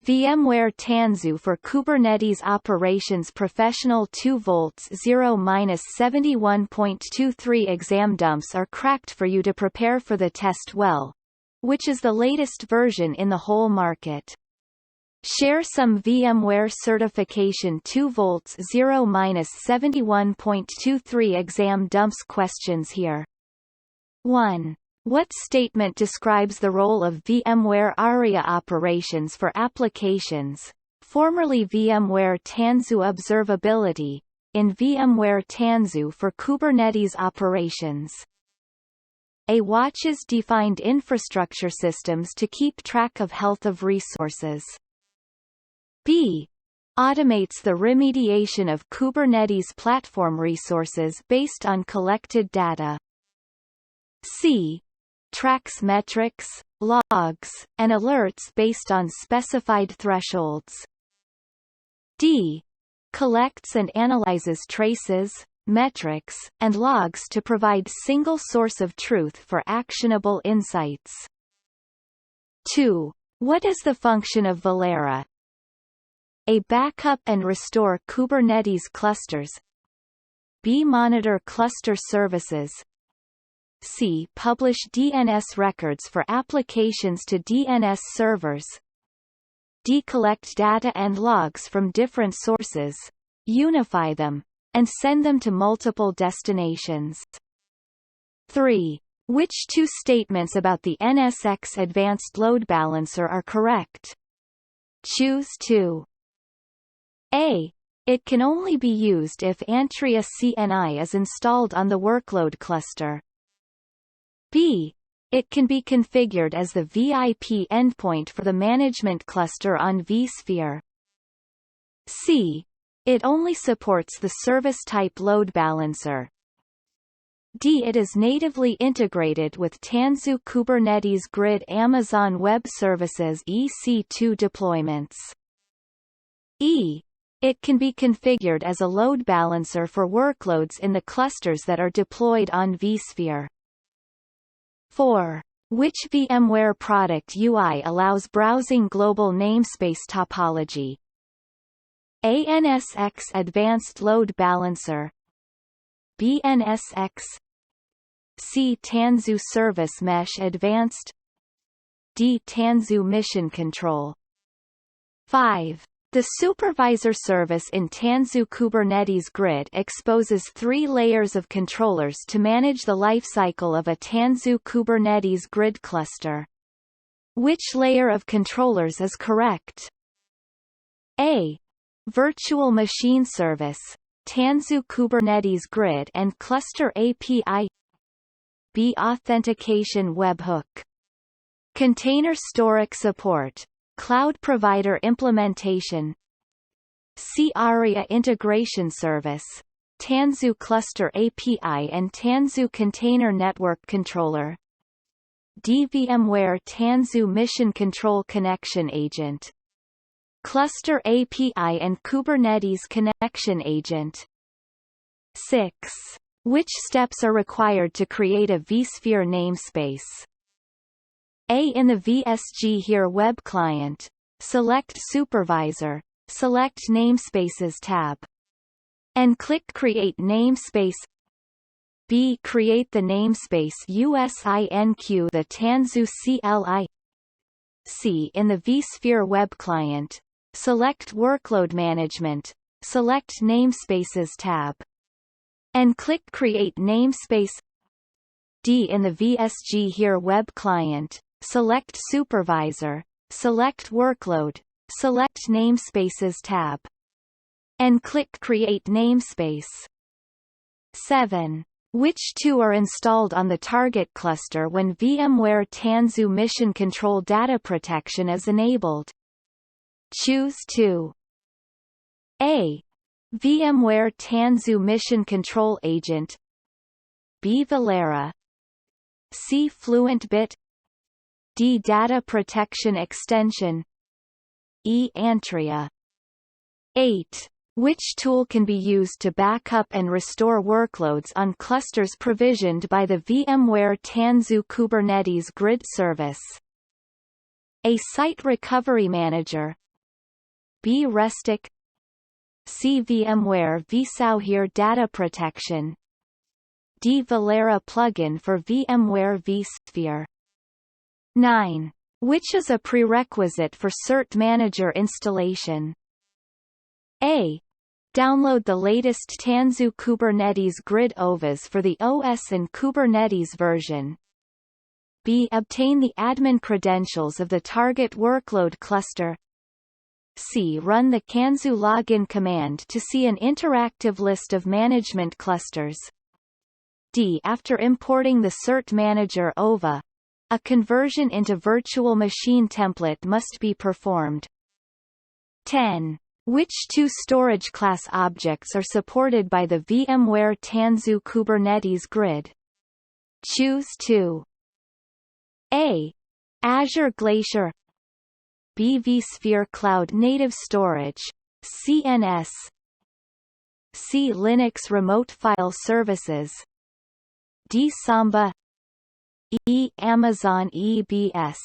VMware Tanzu for Kubernetes Operations Professional 2V0-71.23 exam dumps are cracked for you to prepare for the test well, which is the latest version in the whole market. Share some VMware certification 2V0-71.23 exam dumps questions here. 1. What statement describes the role of VMware ARIA operations for applications, formerly VMware Tanzu observability, in VMware Tanzu for Kubernetes operations? A watches defined infrastructure systems to keep track of health of resources. B. Automates the remediation of Kubernetes platform resources based on collected data. C. Tracks metrics, logs, and alerts based on specified thresholds. D. Collects and analyzes traces, metrics, and logs to provide single source of truth for actionable insights. 2. What is the function of Valera? A. Backup and restore Kubernetes clusters. B. Monitor cluster services. C. Publish DNS records for applications to DNS servers. D. Collect data and logs from different sources, unify them, and send them to multiple destinations. 3. Which two statements about the NSX Advanced Load Balancer are correct? Choose 2. A. It can only be used if Antria CNI is installed on the workload cluster. B. It can be configured as the VIP endpoint for the management cluster on vSphere. C. It only supports the service type load balancer. D. It is natively integrated with Tanzu Kubernetes Grid Amazon Web Services EC2 deployments. E. It can be configured as a load balancer for workloads in the clusters that are deployed on vSphere. 4. Which VMware product UI allows browsing global namespace topology? A. NSX Advanced Load Balancer. B. NSX. C. Tanzu Service Mesh Advanced. D. Tanzu Mission Control. 5. The supervisor service in Tanzu Kubernetes Grid exposes 3 layers of controllers to manage the lifecycle of a Tanzu Kubernetes Grid cluster. Which layer of controllers is correct? A. Virtual Machine Service, Tanzu Kubernetes Grid and Cluster API. B. Authentication Webhook. Container Storage Support, Cloud Provider Implementation. C. ARIA Integration Service, Tanzu Cluster API and Tanzu Container Network Controller. D. VMware Tanzu Mission Control Connection Agent, Cluster API and Kubernetes Connection Agent. 6. Which steps are required to create a vSphere namespace? A. In the VSG Here web client, select Supervisor, select Namespaces tab, and click Create Namespace. B. Create the namespace USINQ the Tanzu CLI. C. In the vSphere web client, select Workload Management, select Namespaces tab, and click Create Namespace. D. In the VSG Here web client, select Supervisor, select Workload, select Namespaces tab, and click Create Namespace. 7. Which two are installed on the target cluster when VMware Tanzu Mission Control Data Protection is enabled? Choose 2. A. VMware Tanzu Mission Control Agent. B. Valera. C. FluentBit. D. Data Protection Extension. E. Antria. 8. Which tool can be used to backup and restore workloads on clusters provisioned by the VMware Tanzu Kubernetes Grid service? A. Site Recovery Manager, B. Restic, C. VMware vSauhere Data Protection, D. Valera plugin for VMware vSphere. 9. Which is a prerequisite for Cert Manager installation? A. Download the latest Tanzu Kubernetes Grid OVAs for the OS and Kubernetes version. B. Obtain the admin credentials of the target workload cluster. C. Run the Tanzu login command to see an interactive list of management clusters. D. After importing the Cert Manager OVA, a conversion into virtual machine template must be performed. 10. Which two storage class objects are supported by the VMware Tanzu Kubernetes Grid? Choose 2. A. Azure Glacier, B. vSphere Cloud Native Storage, CNS, C. Linux Remote File Services, D. Samba, E. Amazon EBS.